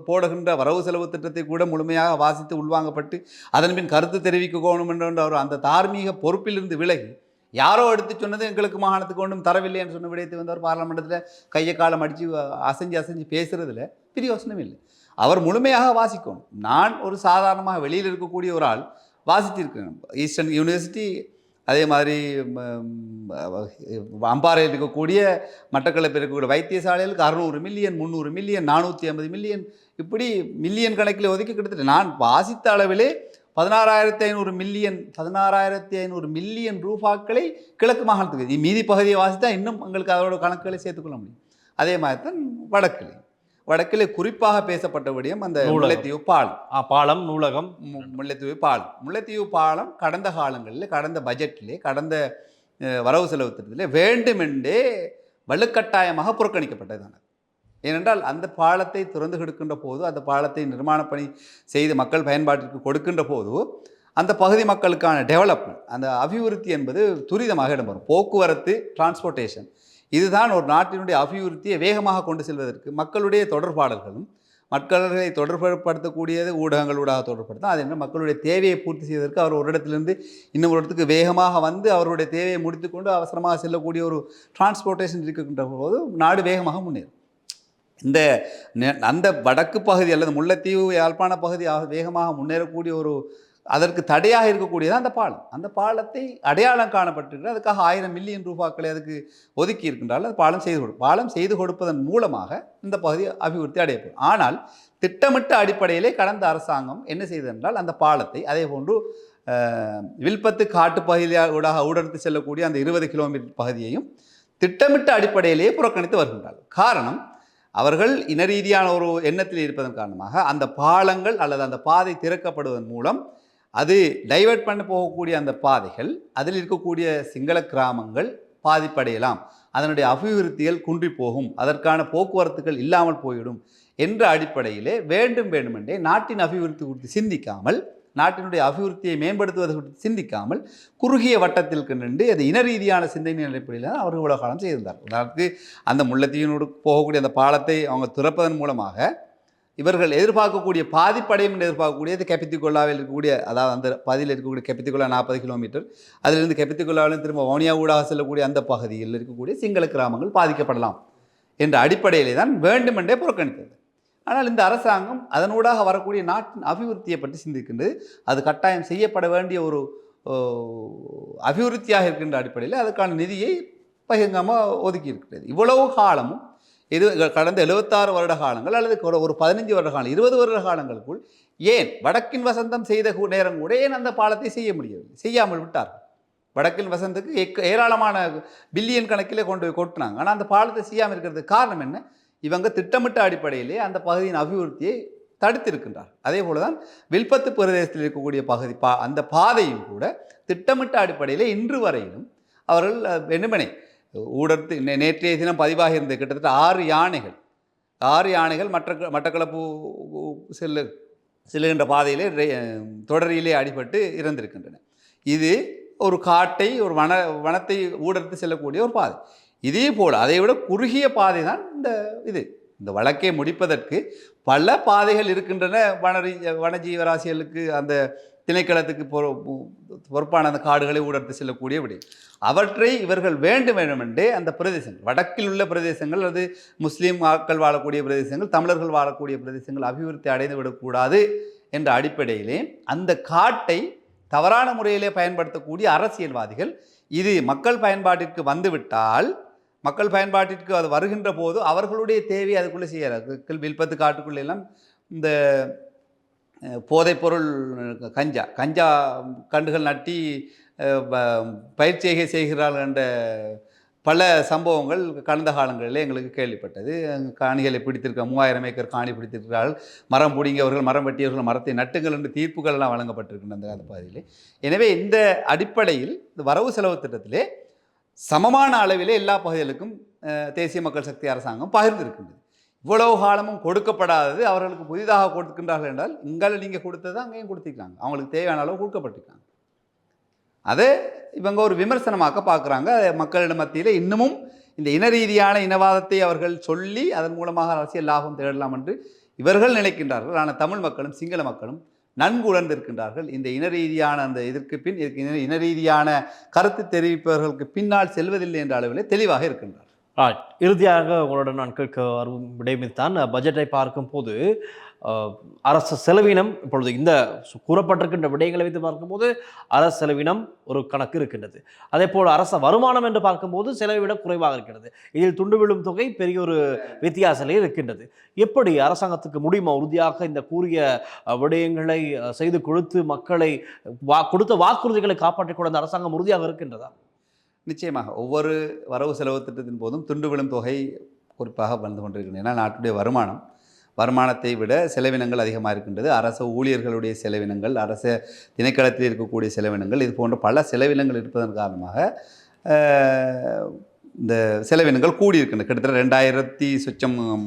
போடுகின்ற வரவு செலவு திட்டத்தை கூட முழுமையாக வாசித்து உள்வாங்கப்பட்டு அதன் பின் கருத்து தெரிவிக்கணும் என்ற அவர் அந்த தார்மீக பொறுப்பிலிருந்து விலகி யாரோ எடுத்து சொன்னது எங்களுக்கு மாகாணத்துக்கு ஒன்றும் தரவில்லை என்று சொன்ன விடயத்தை வந்து அவர் பாராளுமன்றத்தில் கையை காலம் அடித்து அசைஞ்சு பேசுறதுல பிரியோசனம் இல்லை. அவர் முழுமையாக வாசிக்கணும். நான் ஒரு சாதாரணமாக வெளியில் இருக்கக்கூடிய ஒரு ஆள் வாசித்திருக்கேன். ஈஸ்டர்ன் யூனிவர்சிட்டி, அதே மாதிரி அம்பாறையில் இருக்கக்கூடிய மட்டக்களப்பில் இருக்கக்கூடிய வைத்தியசாலைகளுக்கு 600 மில்லியன், 300 மில்லியன், 450 மில்லியன், இப்படி மில்லியன் கணக்கில் ஒதுக்கி கிட்டத்தட்ட நான் வாசித்த அளவிலே 16,500 மில்லியன் ரூபாக்களை கிழக்கு மாகாணத்துக்கு, மீதி பகுதியை வாசித்தா இன்னும் எங்களுக்கு அதோட கணக்குகளை சேர்த்துக்கொள்ள முடியும். அதே மாதிரி தான் வடக்கிலே குறிப்பாக பேசப்பட்ட விடயம் அந்த முல்லைத்தீவு பாலம் நூலகம். முல்லைத்தீவு பாலம் கடந்த காலங்களில், கடந்த பட்ஜெட்டிலே, கடந்த வரவு செலவு திட்டத்திலே வேண்டுமென்றே வலுக்கட்டாயமாக புறக்கணிக்கப்பட்டதானது. ஏனென்றால் அந்த பாலத்தை திறந்து கொடுக்கின்ற போது, அந்த பாலத்தை நிர்மாண பணி செய்து மக்கள் பயன்பாட்டிற்கு கொடுக்கின்ற போது அந்த பகுதி மக்களுக்கான டெவலப்மெண்ட், அந்த அபிவிருத்தி என்பது துரிதமாக இடம்பெறும். போக்குவரத்து, டிரான்ஸ்போர்ட்டேஷன், இதுதான் ஒரு நாட்டினுடைய அபிவிருத்தியை வேகமாக கொண்டு செல்வதற்கு மக்களுடைய தொடர்பாடல்களும், மக்களை தொடர்புபடுத்தக்கூடியது ஊடகங்களூடாக தொடர்படுத்தும். அது என்ன, மக்களுடைய தேவையை பூர்த்தி செய்வதற்கு அவர் ஒரு இடத்திலிருந்து இன்னொரு இடத்துக்கு வேகமாக வந்து அவருடைய தேவையை முடித்துக்கொண்டு அவசரமாக செல்லக்கூடிய ஒரு டிரான்ஸ்போர்ட்டேஷன் இருக்கின்ற போது நாடு வேகமாக முன்னேறும். அந்த வடக்கு பகுதி அல்லது முல்லைத்தீவு யாழ்ப்பாண பகுதி வேகமாக முன்னேறக்கூடிய ஒரு அதற்கு தடையாக இருக்கக்கூடியது அந்த பாலம். அந்த பாலத்தை அடையாளம் காணப்பட்டிருக்கிறது. அதுக்காக 1000 மில்லியன் ரூபாய்களை அதுக்கு ஒதுக்கி இருக்கின்றால் அது பாலம் செய்து கொடுப்பதன் மூலமாக இந்த பகுதி அபிவிருத்தி அடையப்படும். ஆனால் திட்டமிட்ட அடிப்படையிலே கடந்த அரசாங்கம் என்ன செய்தது என்றால் அந்த பாலத்தை அதே போன்று வில்பத்து காட்டு பகுதியாக ஊடறுத்து செல்லக்கூடிய அந்த 20 கிலோமீட்டர் பகுதியையும் திட்டமிட்ட அடிப்படையிலேயே புறக்கணித்து வருகின்றார்கள். காரணம், அவர்கள் இனரீதியான ஒரு எண்ணத்தில் இருப்பதன் காரணமாக அந்த பாலங்கள் அல்லது அந்த பாதை திறக்கப்படுவதன் மூலம் அது டைவர்ட் பண்ண போகக்கூடிய அந்த பாதைகள், அதில் இருக்கக்கூடிய சிங்கள கிராமங்கள் பாதிப்படையலாம், அதனுடைய அபிவிருத்திகள் குன்றி போகும், அதற்கான போக்குவரத்துகள் இல்லாமல் போய்விடும் என்ற அடிப்படையிலே வேண்டுமென்றே நாட்டின் அபிவிருத்தி குறித்து சிந்திக்காமல், நாட்டினுடைய அபிவிருத்தியை மேம்படுத்துவது குறித்து சிந்திக்காமல் குறுகிய வட்டத்தில் நின்று அது இன ரீதியான சிந்தனை அடிப்படையில் தான் அவர்கள் இவ்வளவு காலம் செய்திருந்தார். உதாரணத்துக்கு அந்த முல்லைத்தீவினோடு போகக்கூடிய அந்த பாலத்தை அவங்க திறப்பதன் மூலமாக இவர்கள் எதிர்பார்க்கக்கூடிய பாதிப்படையும் என்று எதிர்பார்க்கக்கூடியது கெப்பித்திகொல்லாவில் இருக்கக்கூடிய, அதாவது அந்த பகுதியில் இருக்கக்கூடிய கெப்பித்திகொல்லா 40 கிலோமீட்டர், அதிலிருந்து கெப்பித்திகொல்லாவிலும் திரும்ப வவுனியா ஊடாக செல்லக்கூடிய அந்த பகுதியில் இருக்கக்கூடிய சிங்கள கிராமங்கள் பாதிக்கப்படலாம் என்ற அடிப்படையிலே தான் வேண்டுமென்றே புறக்கணித்தது. ஆனால் இந்த அரசாங்கம் அதனூடாக வரக்கூடிய நாட்டின் அபிவிருத்தியை பற்றி சிந்திக்கின்றது. அது கட்டாயம் செய்யப்பட வேண்டிய ஒரு அபிவிருத்தியாக இருக்கின்ற அடிப்படையில் அதுக்கான நிதியை பகிரங்கமாக ஒதுக்கி இருக்கிறது. இவ்வளவு காலமும் இது கடந்த 76 வருட காலங்கள் அல்லது ஒரு 15 வருட காலம் 20 வருட காலங்களுக்குள் ஏன் வடக்கின் வசந்தம் செய்த நேரம் கூட ஏன் அந்த பாலத்தை செய்ய முடியவில்லை, செய்யாமல் விட்டார்கள். வடக்கின் வசந்துக்கு ஏராளமான பில்லியன் கணக்கிலே கொண்டு போய் கொட்டினாங்க. ஆனால் அந்த பாலத்தை செய்யாமல் இருக்கிறதுக்கு காரணம் என்ன? இவங்க திட்டமிட்ட அடிப்படையிலே அந்த பகுதியின் அபிவிருத்தியை தடுத்திருக்கின்றார். அதே போல தான் வில்பத்து பிரதேசத்தில் இருக்கக்கூடிய பகுதி அந்த பாதையும் கூட திட்டமிட்ட அடிப்படையிலே இன்று வரையிலும் அவர்கள் என்னமனை ஊடர்த்து நேற்றைய தினம் பதிவாக இருந்த கிட்டத்தட்ட 6 யானைகள் மட்டக்களப்பு செல்லுகின்ற பாதையிலே தொடரிலே அடிபட்டு இறந்திருக்கின்றன. இது ஒரு காட்டை ஒரு வனத்தை ஊடர்த்து செல்லக்கூடிய ஒரு பாதை. இதே போல் அதை விட குறுகிய பாதை தான் இந்த வழக்கை முடிப்பதற்கு பல பாதைகள் இருக்கின்றன. வனஜீவராசிகளுக்கு அந்த திணைக்களத்துக்கு பொறுப்பான அந்த காடுகளை ஊடர்த்து செல்லக்கூடிய விட அவற்றை இவர்கள் வேண்டுமென்றே அந்த பிரதேசங்கள், வடக்கில் உள்ள பிரதேசங்கள் அல்லது முஸ்லீம் மக்கள் வாழக்கூடிய பிரதேசங்கள், தமிழர்கள் வாழக்கூடிய பிரதேசங்கள் அபிவிருத்தி அடைந்து விடக்கூடாது என்ற அடிப்படையிலே அந்த காட்டை தவறான முறையிலே பயன்படுத்தக்கூடிய அரசியல்வாதிகள் இது மக்கள் பயன்பாட்டிற்கு வந்துவிட்டால், மக்கள் பயன்பாட்டிற்கு அது வருகின்ற போது அவர்களுடைய தேவையை அதுக்குள்ளே செய்யறார்கள். வில்பத்து காட்டுக்குள்ளே எல்லாம் இந்த போதைப்பொருள் கஞ்சா கண்டுகள் நட்டி பயிற்சியை செய்கிறார்கள் என்ற பல சம்பவங்கள் கடந்த காலங்களில் எங்களுக்கு கேள்விப்பட்டது. காணிகளை பிடித்திருக்க 3000 ஏக்கர் காணி பிடித்திருக்கிறார்கள், மரம் பிடிங்கியவர்கள் மரம் வெட்டியவர்கள் மரத்தை நட்டுங்கள் என்று தீர்ப்புகள் எல்லாம் வழங்கப்பட்டிருக்கின்ற அந்த பகுதியிலே. எனவே இந்த அடிப்படையில் இந்த வரவு செலவு திட்டத்திலே சமமான அளவிலே எல்லா பகுதிகளுக்கும் தேசிய மக்கள் சக்தி அரசாங்கம் பகிர்ந்திருக்கின்றது. இவ்வளவு காலமும் கொடுக்கப்படாதது அவர்களுக்கு புதிதாக கொடுக்கின்றார்கள் என்றால் இங்கால நீங்கள் கொடுத்தது அங்கேயும் கொடுத்துருக்காங்க, அவங்களுக்கு தேவையான அளவு கொடுக்கப்பட்டிருக்காங்க. அதை இவங்க ஒரு விமர்சனமாக்க பார்க்குறாங்க. மக்களிடம் மத்தியில் இன்னமும் இந்த இன ரீதியான இனவாதத்தை அவர்கள் சொல்லி அதன் மூலமாக அரசியல் லாபம் தேடலாம் என்று இவர்கள் நினைக்கின்றார்கள். ஆனால் தமிழ் மக்களும் சிங்கள மக்களும் நன்கு உணர்ந்திருக்கின்றார்கள். இந்த இன ரீதியான அந்த இதற்கு பின் இன ரீதியான கருத்து தெரிவிப்பவர்களுக்கு பின்னால் செல்வதில்லை என்ற அளவில் தெளிவாக இருக்கின்றார். இறுதியாக உங்களுடன் நான் கேட்க வரும் விடைமைத்தான், பட்ஜெட்டை பார்க்கும் போது அரசு செலவினம் இப்பொழுது இந்த கூறப்பட்டிருக்கின்ற விடயங்களை வைத்து பார்க்கும்போது அரசு செலவினம் ஒரு கணக்கு இருக்கின்றது. அதே போல் அரச வருமானம் என்று பார்க்கும்போது செலவை விட குறைவாக இருக்கிறது. இதில் துண்டு விழும் தொகை பெரிய ஒரு வித்தியாசமே இருக்கின்றது. எப்படி அரசாங்கத்துக்கு முடியுமா உறுதியாக இந்த கூறிய விடயங்களை செய்து கொடுத்து மக்களை கொடுத்த வாக்குறுதிகளை காப்பாற்றிக் கொள்ள அந்த அரசாங்கம் உறுதியாக இருக்கின்றதா? நிச்சயமாக ஒவ்வொரு வரவு செலவு திட்டத்தின் போதும் துண்டு விழும் தொகை குறிப்பாக வந்து கொண்டிருக்கின்றன. ஏன்னா நாட்டுடைய வருமானத்தை விட செலவினங்கள் அதிகமாக இருக்கின்றது. அரசு ஊழியர்களுடைய செலவினங்கள், அரசு திணைக்களத்தில் இருக்கக்கூடிய செலவினங்கள், இது போன்ற பல செலவினங்கள் இருப்பதன் காரணமாக இந்த செலவினங்கள் கூடியிருக்கின்றன. கிட்டத்தட்ட 2000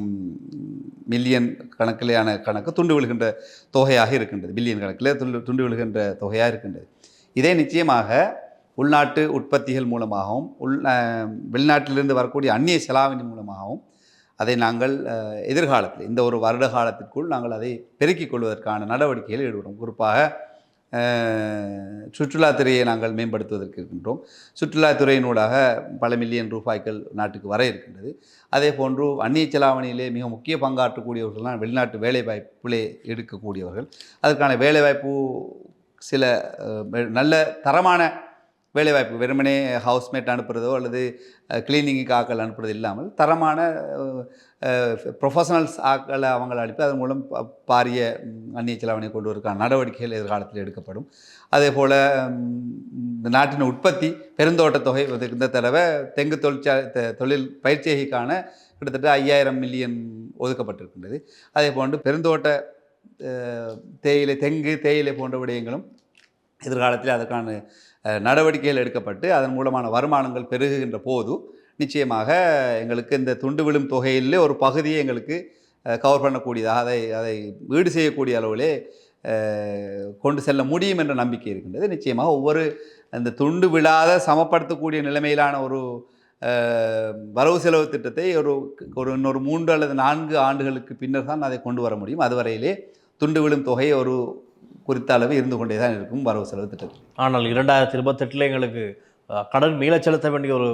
மில்லியன் கணக்கிலான கணக்கு துண்டு விழுகின்ற தொகையாக இருக்கின்றது. பில்லியன் கணக்கில் துண்டு விழுகின்ற தொகையாக இருக்கின்றது. இதே நிச்சயமாக உள்நாட்டு உற்பத்திகள் மூலமாகவும் வெளிநாட்டிலிருந்து வரக்கூடிய அந்நிய செலாவணி மூலமாகவும் அதை நாங்கள் எதிர்காலத்தில் இந்த ஒரு வருட காலத்திற்குள் நாங்கள் அதை பெருக்கிக் கொள்வதற்கான நடவடிக்கைகள் ஈடுபடும். குறிப்பாக சுற்றுலாத்துறையை நாங்கள் மேம்படுத்துவதற்கு இருக்கின்றோம். சுற்றுலாத்துறையினூடாக பல மில்லியன் ரூபாய்கள் நாட்டுக்கு வர இருக்கின்றது. அதே போன்று அந்நிய செலாவணியிலே மிக முக்கிய பங்காற்றக்கூடியவர்கள்லாம் வெளிநாட்டு வேலைவாய்ப்பிலே எடுக்கக்கூடியவர்கள். அதற்கான வேலைவாய்ப்பு சில நல்ல தரமான வேலைவாய்ப்பு, வெறுமனே ஹவுஸ்மேட் அனுப்புகிறதோ அல்லது கிளீனிங்கு ஆக்கள் அனுப்புறது இல்லாமல் தரமான ப்ரொஃபஷனல்ஸ் ஆக்களை அவங்களை அனுப்பி அதன் மூலம் பாரிய அந்நிய செலாவணியை கொண்டு வருவதற்கான நடவடிக்கைகள் எதிர்காலத்தில் எடுக்கப்படும். அதே போல் இந்த நாட்டின் உற்பத்தி பெருந்தோட்ட தொகை இந்த தடவை தெங்கு தொழில் பயிற்சிக்கான கிட்டத்தட்ட 5000 மில்லியன் ஒதுக்கப்பட்டிருக்கின்றது. அதே போன்று பெருந்தோட்ட தேயிலை போன்ற விடயங்களும் எதிர்காலத்தில் அதற்கான நடவடிக்கைகள் எடுக்கப்பட்டு அதன் மூலமான வருமானங்கள் பெருகுகின்ற போது நிச்சயமாக எங்களுக்கு இந்த துண்டு விழும் தொகையிலே ஒரு பகுதியை எங்களுக்கு கவர் பண்ணக்கூடியதாக அதை ஈடு செய்யக்கூடிய அளவிலே கொண்டு செல்ல முடியும் என்ற நம்பிக்கை இருக்கின்றது. நிச்சயமாக ஒவ்வொரு அந்த துண்டு விழாத சமப்படுத்தக்கூடிய நிலைமையிலான ஒரு வரவு செலவு திட்டத்தை இன்னொரு 3 அல்லது 4 ஆண்டுகளுக்கு பின்னர் தான் அதை கொண்டு வர முடியும். அதுவரையிலே துண்டு விழும் தொகை ஒரு குறித்த அளவு இருந்து கொண்டே தான் இருக்கும் வரவு செலவு திட்டத்தில். ஆனால் 2028 எங்களுக்கு கடன் மீள செலுத்த வேண்டிய ஒரு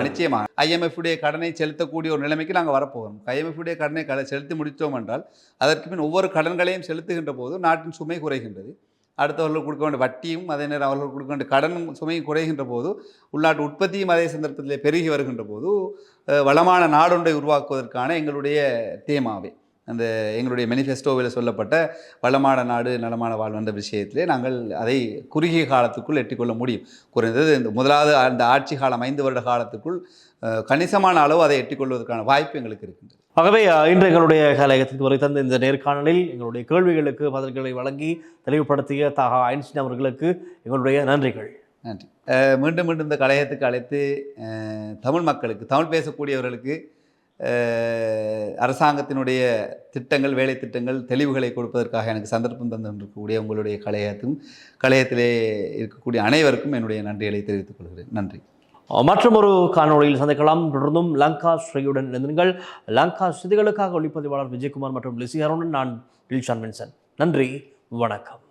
நிச்சயமாக IMF உடைய கடனை செலுத்தக்கூடிய ஒரு நிலைமைக்கு நாங்கள் வரப்போகிறோம். IMF உடைய கடனை செலுத்தி முடித்தோம் என்றால் அதற்கு பின் ஒவ்வொரு கடன்களையும் செலுத்துகின்ற போது நாட்டின் சுமை குறைகின்றது. அடுத்தவர்களுக்கு கொடுக்க வேண்டிய வட்டியும் அதே நேரம் அவர்களுக்கு கொடுக்க வேண்டிய கடனும் சுமையும் குறைகின்ற போது உள்நாட்டு உற்பத்தியும் அதே சந்தர்ப்பத்தில் பெருகி வருகின்ற போது வளமான நாடொன்றை உருவாக்குவதற்கான எங்களுடைய தேமாவே அந்த எங்களுடைய மேனிஃபெஸ்டோவில் சொல்லப்பட்ட வளமான நாடு நலமான வாழ்வு என்ற விஷயத்திலே நாங்கள் அதை குறுகிய காலத்துக்குள் எட்டிக்கொள்ள முடியும். குறைந்தது இந்த முதலாவது அந்த ஆட்சி காலம் 5 வருட காலத்துக்குள் கணிசமான அளவு அதை எட்டிக்கொள்வதற்கான வாய்ப்பு எங்களுக்கு இருக்கின்றது. ஆகவே இன்று எங்களுடைய கலையகத்திற்கு வரை தந்த இந்த நேர்காணலில் எங்களுடைய கேள்விகளுக்கு பதில்களை வழங்கி தெளிவுபடுத்திய தகா ஐன்ஸ்டீன் அவர்களுக்கு எங்களுடைய நன்றிகள். நன்றி. மீண்டும் இந்த கலையகத்துக்கு அழைத்து தமிழ் மக்களுக்கு, தமிழ் பேசக்கூடியவர்களுக்கு அரசாங்கத்தினுடைய திட்டங்கள், வேலை திட்டங்கள், தெளிவுகளை கொடுப்பதற்காக எனக்கு சந்தர்ப்பம் தந்திருக்கக்கூடிய உங்களுடைய கலையகத்திலே இருக்கக்கூடிய அனைவருக்கும் என்னுடைய நன்றிகளை தெரிவித்துக் கொள்கிறேன். நன்றி. மற்றும் ஒரு காணொளியில் சந்திக்கலாம். தொடர்ந்தும் லங்கா ஸ்ரீயுடன் இணைந்தீர்கள். லங்கா செய்திகளுக்காக ஒளிப்பதிவாளர் விஜயகுமார் மற்றும் லிசி அருணன். நான் டில்ஷான் வின்சன். நன்றி, வணக்கம்.